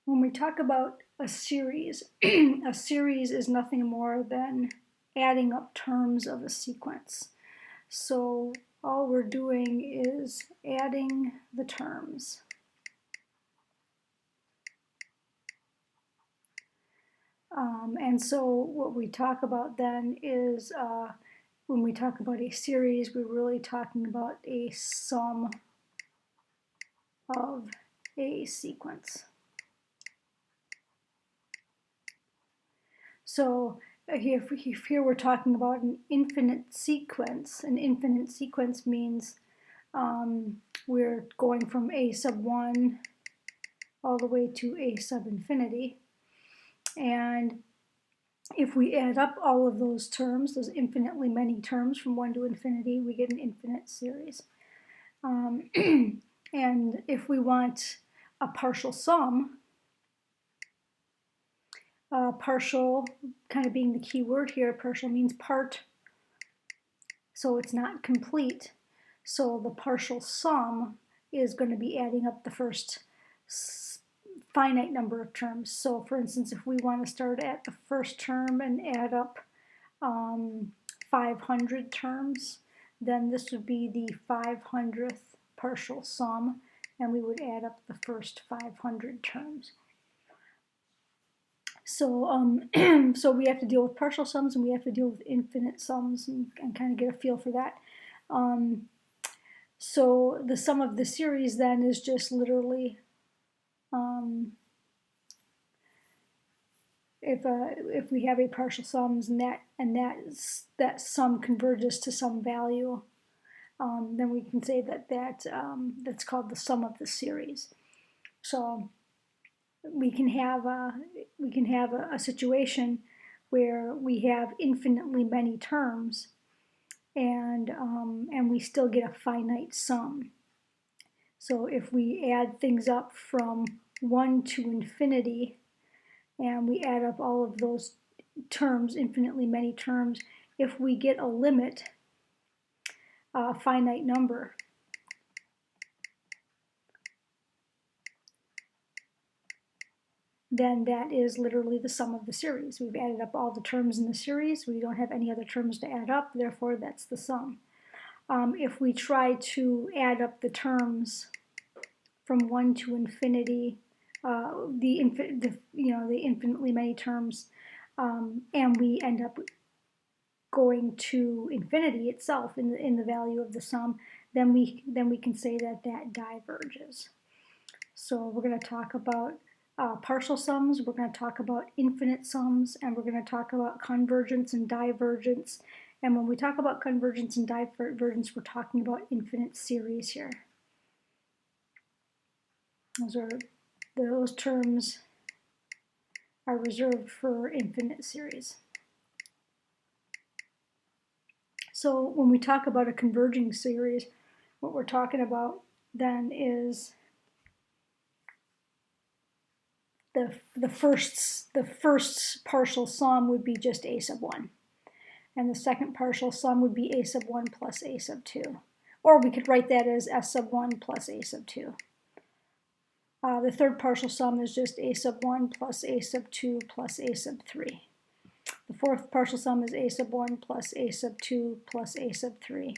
When we talk about a series, a series is nothing more than adding up terms of a sequence. So all we're doing is adding the terms. And so what we talk about then is when we talk about a series, we're really talking about a sum of a sequence. So here we're talking about an infinite sequence. An infinite sequence means we're going from a sub 1 all the way to a sub infinity. And if we add up all of those terms, those infinitely many terms from 1 to infinity, we get an infinite series. And if we want a partial sum, partial kind of being the key word here, partial means part, so it's not complete. So the partial sum is going to be adding up the first finite number of terms. So for instance, if we want to start at the first term and add up 500 terms, then this would be the 500th partial sum, and we would add up the first 500 terms. So, so we have to deal with partial sums and we have to deal with infinite sums and kind of get a feel for that. So the sum of the series then is just literally if we have a partial sums and that sum converges to some value, then we can say that's called the sum of the series. So we can have a situation where we have infinitely many terms, and we still get a finite sum. So if we add things up from 1 to infinity, and we add up all of those terms, infinitely many terms, if we get a limit, a finite number, then that is literally the sum of the series. We've added up all the terms in the series. We don't have any other terms to add up, therefore that's the sum. If we try to add up the terms from 1 to infinity, the infinitely many terms, and we end up going to infinity itself in the value of the sum, then we can say that diverges. So we're going to talk about partial sums, we're going to talk about infinite sums, and we're going to talk about convergence and divergence. And when we talk about convergence and divergence, we're talking about infinite series here. Those terms are reserved for infinite series. So when we talk about a converging series, what we're talking about then is the first partial sum would be just a sub 1. And the second partial sum would be a sub 1 plus a sub 2. Or we could write that as s sub 1 plus a sub 2. The third partial sum is just a sub 1 plus a sub 2 plus a sub 3. The fourth partial sum is a sub 1 plus a sub 2 plus a sub 3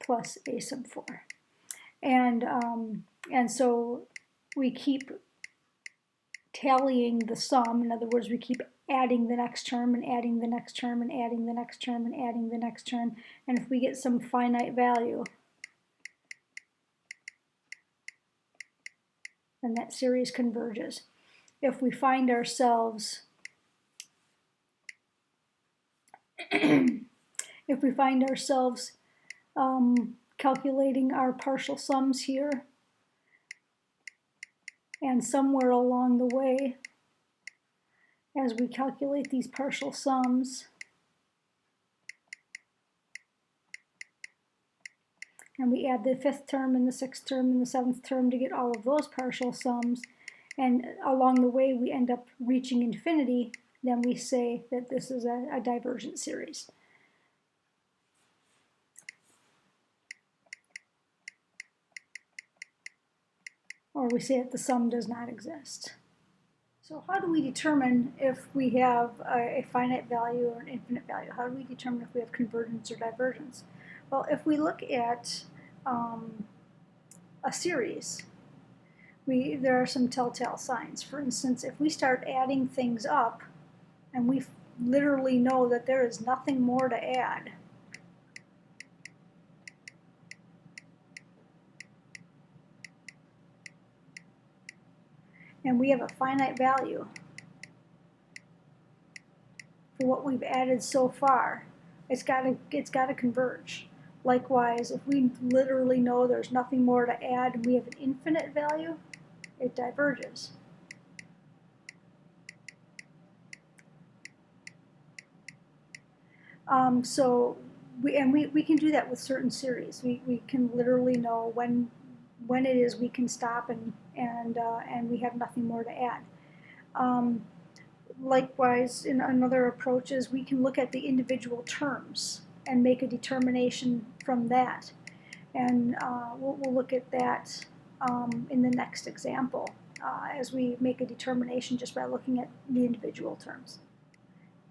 plus a sub 4. And so we keep tallying the sum. In other words, we keep adding the next term and adding the next term and adding the next term and adding the next term. And if we get some finite value, then that series converges. If we find ourselves calculating our partial sums here, and somewhere along the way, as we calculate these partial sums, and we add the 5th term and the 6th term and the 7th term to get all of those partial sums, and along the way we end up reaching infinity, then we say that this is a divergent series. or we say that the sum does not exist. So how do we determine if we have a finite value or an infinite value? How do we determine if we have convergence or divergence? Well, if we look at a series, there are some telltale signs. For instance, if we start adding things up and we literally know that there is nothing more to add, and we have a finite value for what we've added so far, it's got to converge. Likewise, if we literally know there's nothing more to add and we have an infinite value, it diverges. We can do that with certain series. We can literally know when it is we can stop and we have nothing more to add. Likewise, in another approach is we can look at the individual terms and make a determination from that. And we'll look at that in the next example as we make a determination just by looking at the individual terms.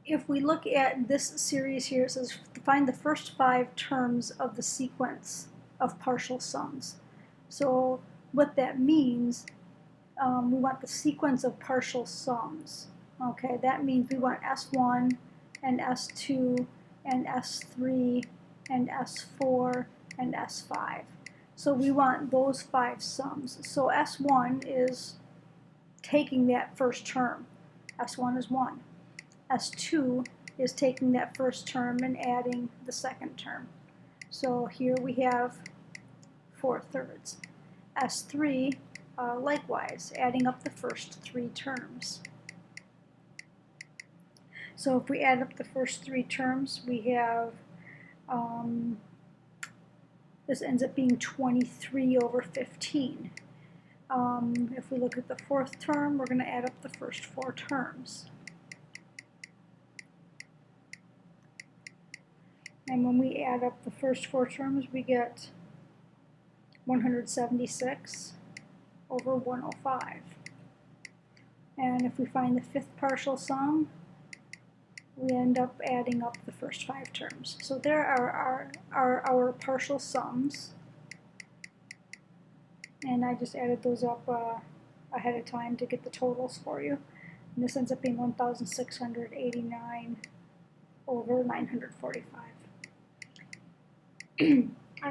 If we look at this series here, it says find the first 5 terms of the sequence of partial sums. So what that means, we want the sequence of partial sums. Okay, that means we want S1 and S2 and S3 and S4 and S5. So we want those 5 sums. So S1 is taking that first term. S1 is 1. S2 is taking that first term and adding the second term. So here we have 4/3. S3, likewise, adding up the first 3 terms. So if we add up the first 3 terms, we have, this ends up being 23/15. If we look at the 4th term, we're going to add up the first 4 terms. And when we add up the first 4 terms, we get 176/105. And if we find the 5th partial sum, we end up adding up the first 5 terms. So there are our partial sums. And I just added those up ahead of time to get the totals for you. And this ends up being 1,689/945.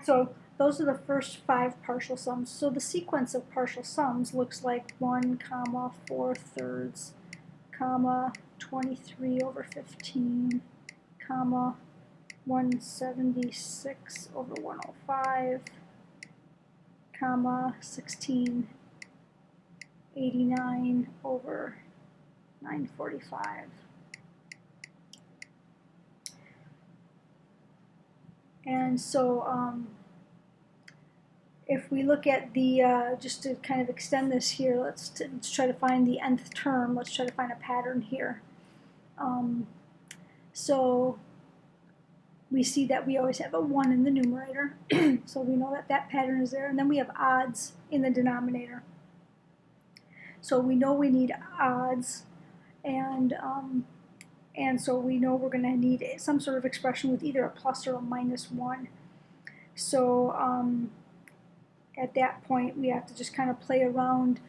So those are the first 5 partial sums. So the sequence of partial sums looks like 1, 4/3, 23/15, 176/105, 1689/945. And so if we look at the, just to kind of extend this here, let's try to find the nth term. Let's try to find a pattern here. So we see that we always have a 1 in the numerator. So we know that that pattern is there. And then we have odds in the denominator. So we know we need odds. And so we know we're going to need some sort of expression with either a plus or a minus 1. So at that point, we have to just kind of play around.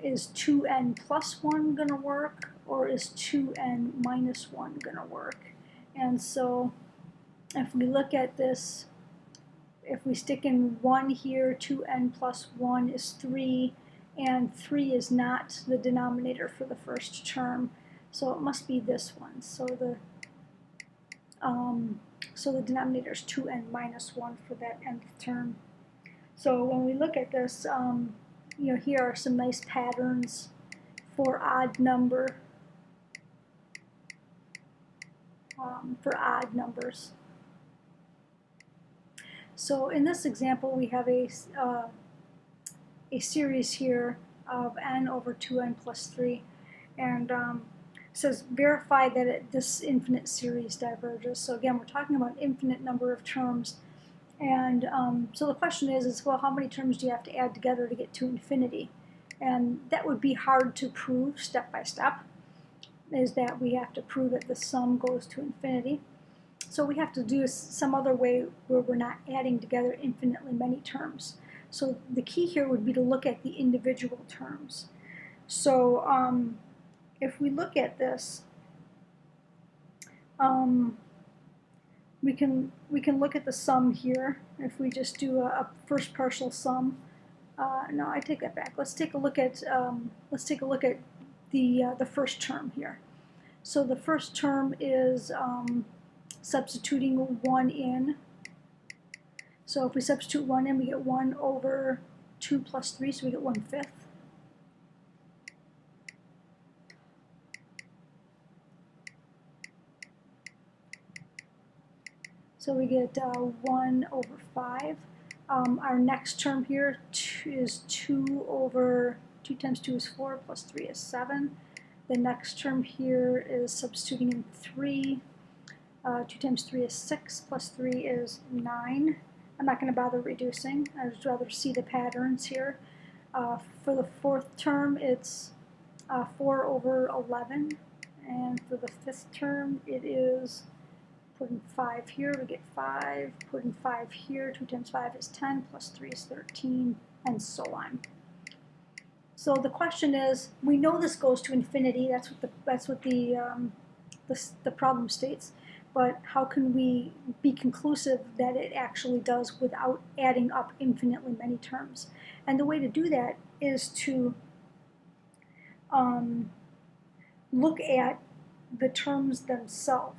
Is 2n plus 1 going to work, or is 2n minus 1 going to work? And so if we look at this, if we stick in 1 here, 2n plus 1 is 3, and 3 is not the denominator for the first term. So it must be this one. So the denominator is 2n minus 1 for that nth term. So when we look at this, here are some nice patterns for odd numbers. So in this example, we have a series here of n over 2n plus 3, and it says verify that this infinite series diverges. So again, we're talking about an infinite number of terms, And so the question is, well, how many terms do you have to add together to get to infinity? And that would be hard to prove step by step, is that we have to prove that the sum goes to infinity. So we have to do some other way where we're not adding together infinitely many terms. So the key here would be to look at the individual terms. So if we look at this, we can look at the sum here. If we just do a first partial sum, no, I take that back. Let's take a look at the first term here. So the first term is substituting 1 in. So if we substitute 1 in, we get 1 over 2 plus 3, so we get 1/5. So we get 1 over 5. Our next term here is 2 times 2 is 4, plus 3 is 7. The next term here is substituting in 3. 2 times 3 is 6, plus 3 is 9. I'm not going to bother reducing. I'd rather see the patterns here. For the fourth term, it's 4 over 11. And for the fifth term, it is putting 5 here, we get 5. Putting 5 here, 2 times 5 is 10, plus 3 is 13, and so on. So the question is, we know this goes to infinity. That's what the problem states. But how can we be conclusive that it actually does without adding up infinitely many terms? And the way to do that is to look at the terms themselves.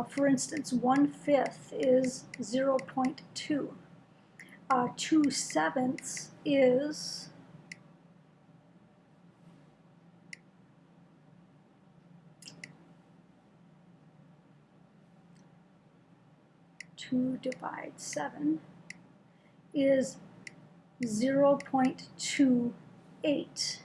For instance, 1/5 is 0.2. 2/7 is 2 divided 7 is 0.28.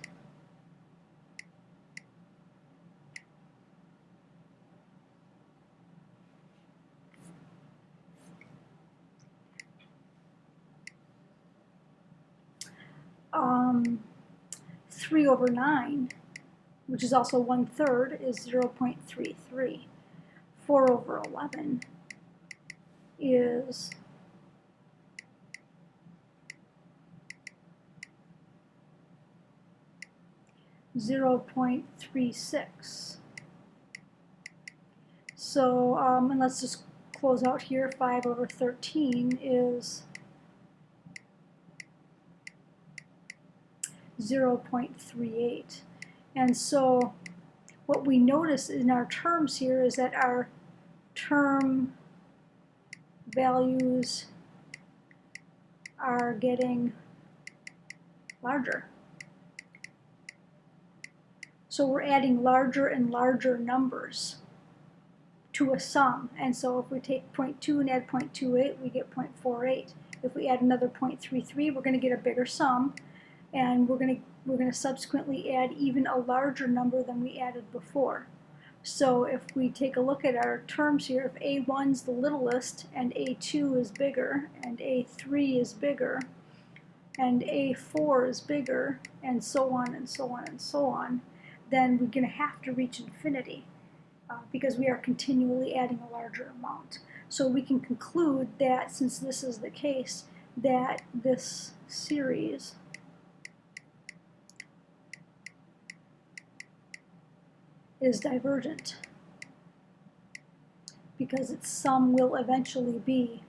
Um, 3 over 9, which is also 1/3, is 0.33. 4 over 11 is 0.36. So, and let's just close out here. 5 over 13 is 0.38. And so what we notice in our terms here is that our term values are getting larger. So we're adding larger and larger numbers to a sum. And so if we take 0.2 and add 0.28, we get 0.48. If we add another 0.33, we're going to get a bigger sum. And we're going to subsequently add even a larger number than we added before. So if we take a look at our terms here, if A1's the littlest and A2 is bigger and A3 is bigger and A4 is bigger and so on and so on and so on, then we're going to have to reach infinity because we are continually adding a larger amount. So we can conclude that since this is the case, that this series is divergent because its sum will eventually be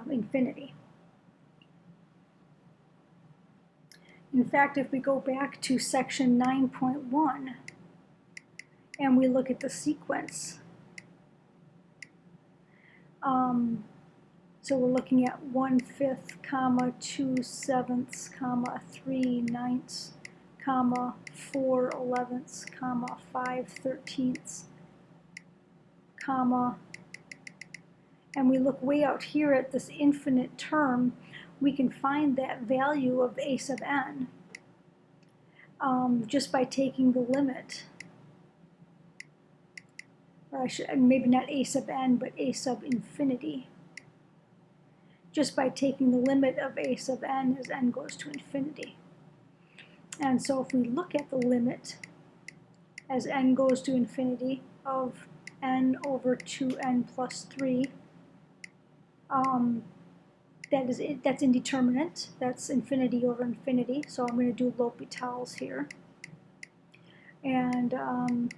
infinity. In fact, if we go back to section 9.1 and we look at the sequence, so we're looking at 1/5, comma, 2/7, comma, 3/9, comma, 4/11, comma, 5/13, comma, and we look way out here at this infinite term, we can find that value of a sub n just by taking the limit. Or I should, maybe not a sub n, but a sub infinity. just by taking the limit of a sub n as n goes to infinity. And so if we look at the limit as n goes to infinity of n over 2n plus 3, that's indeterminate. That's infinity over infinity. So I'm going to do L'Hopital's here. And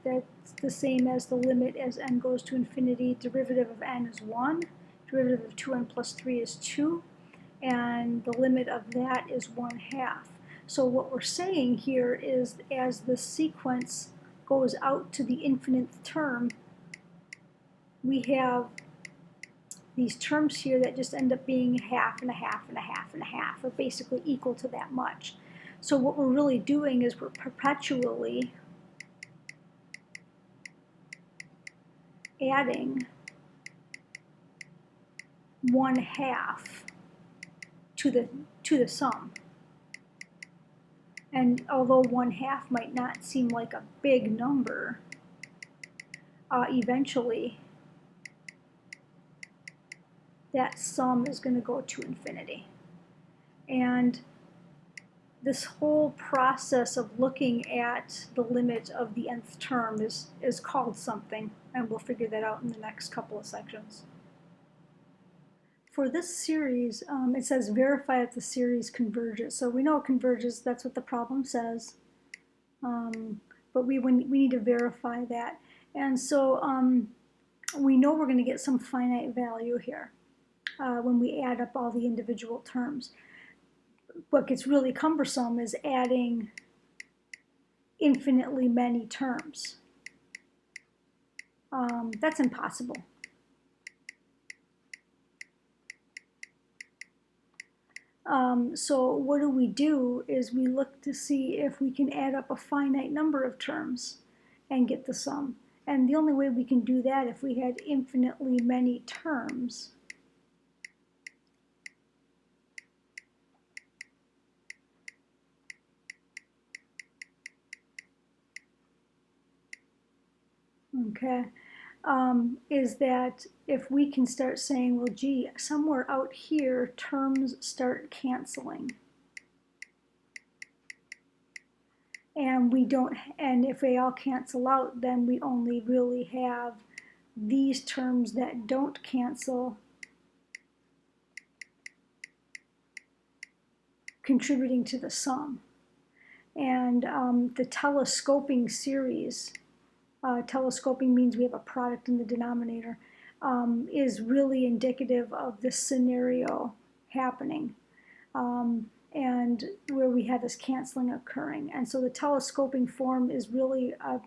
that's the same as the limit as n goes to infinity. Derivative of n is 1. Derivative of 2n plus 3 is 2. And the limit of that is 1/2. So what we're saying here is as the sequence goes out to the infinite term, we have these terms here that just end up being 1/2 and 1/2 and 1/2 and 1/2, or basically equal to that much. So what we're really doing is we're perpetually adding 1/2 to the sum. And although 1/2 might not seem like a big number, eventually that sum is going to go to infinity. And this whole process of looking at the limit of the nth term is called something, and we'll figure that out in the next couple of sections. For this series, it says verify if the series converges. So we know it converges, that's what the problem says. But we need to verify that. And so we know we're going to get some finite value here when we add up all the individual terms. What gets really cumbersome is adding infinitely many terms. That's impossible. So what do is we look to see if we can add up a finite number of terms and get the sum. And the only way we can do that if we had infinitely many terms is that if we can start saying, well, gee, somewhere out here, terms start canceling. And if they all cancel out, then we only really have these terms that don't cancel contributing to the sum. And the telescoping series, telescoping means we have a product in the denominator, is really indicative of this scenario happening, and where we have this canceling occurring. And so the telescoping form is really a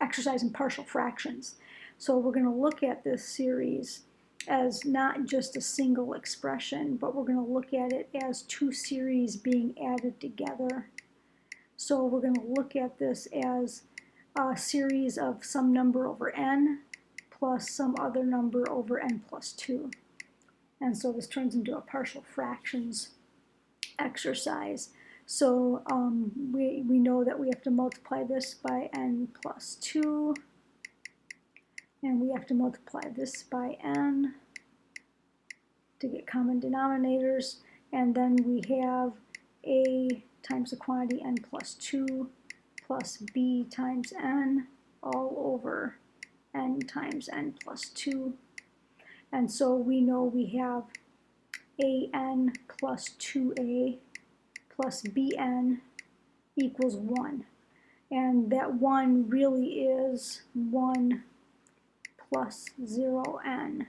exercise in partial fractions. So we're going to look at this series as not just a single expression, but we're going to look at it as two series being added together. So we're going to look at this as a series of some number over n plus some other number over n plus 2. And so this turns into a partial fractions exercise. So we know that we have to multiply this by n plus 2, and we have to multiply this by n to get common denominators, and then we have a times the quantity n plus 2 plus b times n all over n times n plus 2. And so we know we have an plus 2a plus bn equals 1. And that 1 really is 1 plus 0n.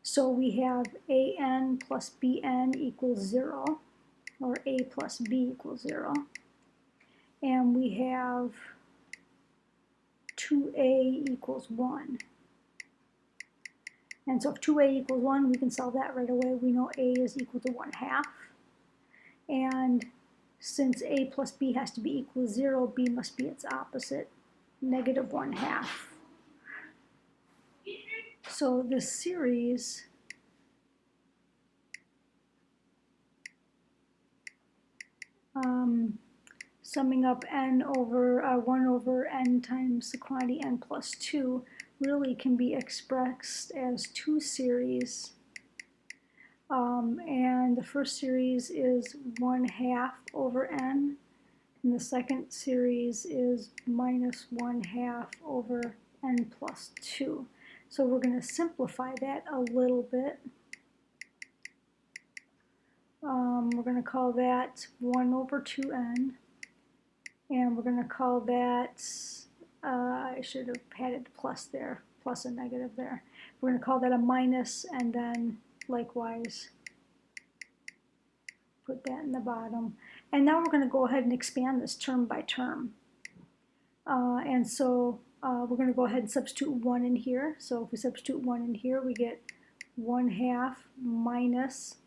So we have an plus bn equals 0, or a plus b equals 0. And we have 2a equals 1. And so if 2a equals 1, we can solve that right away. We know a is equal to 1/2. And since a plus b has to be equal to 0, b must be its opposite, negative 1/2. So this series summing up n over 1 over n times the quantity n plus 2 really can be expressed as two series And the first series is 1/2 over n, and the second series is minus 1/2 over n plus 2. So we're going to simplify that a little bit. We're going to call that 1 over 2n, and we're going to call that, I should have had it plus there, plus a negative there. We're going to call that a minus, and then likewise put that in the bottom. And now we're going to go ahead and expand this term by term. And so we're going to go ahead and substitute 1 in here. So if we substitute 1 in here, we get 1/2 minus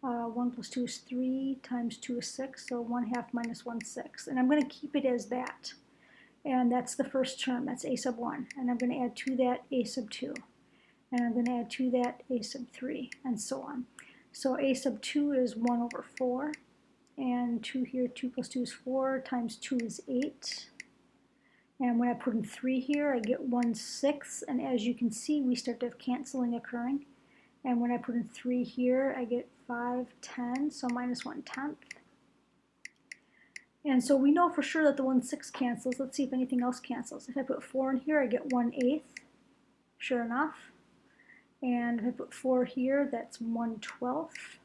1 plus 2 is 3 times 2 is 6, so 1/2 minus 1/6. And I'm going to keep it as that. And that's the first term, that's a sub 1. And I'm going to add to that a sub 2. And I'm going to add to that a sub 3, and so on. So a sub 2 is 1 over 4. And 2 here, 2 plus 2 is 4, times 2 is 8. And when I put in 3 here, I get 1/6. And as you can see, we start to have canceling occurring. And when I put in 3 here, I get 5/10, so minus 1/10. And so we know for sure that the 1/6 cancels. Let's see if anything else cancels. If I put 4 in here, I get 1/8, sure enough. And if I put 4 here, that's 1/12.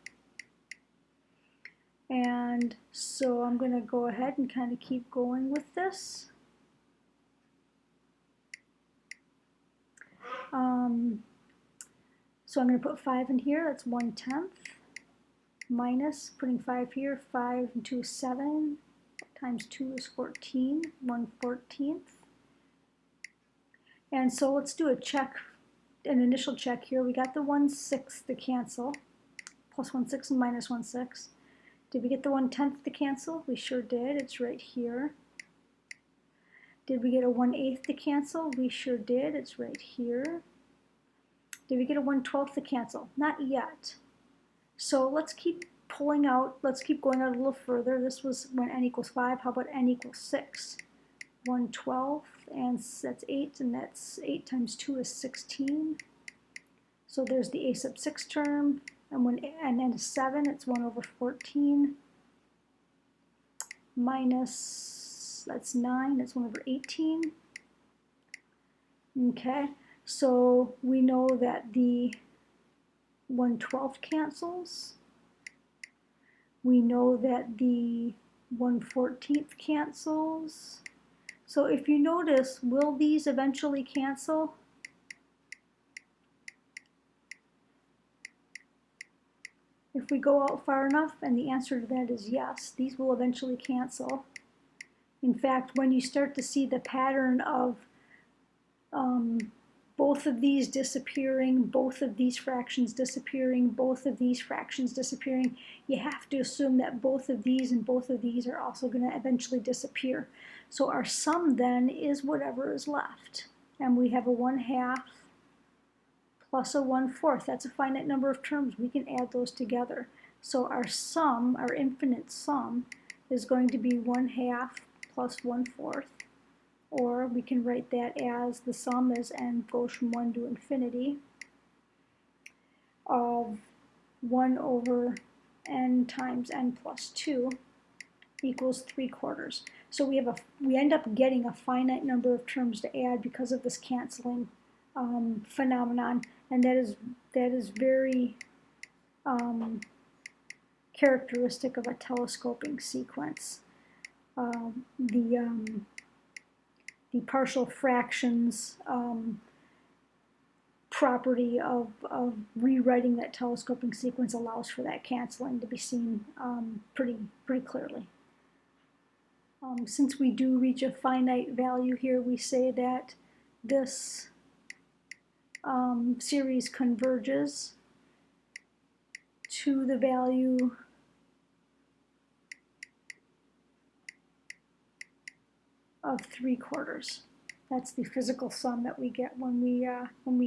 And so I'm going to go ahead and kind of keep going with this. So I'm going to put 5 in here, that's 1/10, minus, putting 5 here, 5 and 2 is 7, times 2 is 14, 1/14. And so let's do a check, an initial check here. We got the 1/6 to cancel, plus 1/6 and minus 1/6. Did we get the 1/10 to cancel? We sure did, it's right here. Did we get a 1/8 to cancel? We sure did, it's right here. Did we get a 1/12 to cancel? Not yet. So let's keep pulling out, let's keep going out a little further. This was when n equals 5. How about n equals 6? 1/12, and that's 8, and that's 8 times 2 is 16. So there's the a sub 6 term, and when n is 7, it's 1 over 14, minus, that's 9, that's 1 over 18. Okay. So we know that the 1/12 cancels. We know that the 1/14 cancels. So if you notice, will these eventually cancel? If we go out far enough, and the answer to that is yes, these will eventually cancel. In fact, when you start to see the pattern of both of these disappearing, both of these fractions disappearing, both of these fractions disappearing, you have to assume that both of these and both of these are also going to eventually disappear. So our sum then is whatever is left. And we have a 1/2 plus a 1/4. That's a finite number of terms. We can add those together. So our sum, our infinite sum, is going to be 1/2 plus 1/4. Or we can write that as the sum as n goes from 1 to infinity of 1 over n times n plus 2 equals 3/4. So we end up getting a finite number of terms to add because of this canceling phenomenon, and that is very characteristic of a telescoping sequence. The partial fractions property of rewriting that telescoping sequence allows for that canceling to be seen pretty clearly. Since we do reach a finite value here, we say that this series converges to the value of 3/4. That's the physical sum that we get when we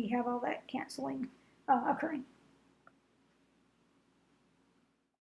have all that canceling occurring.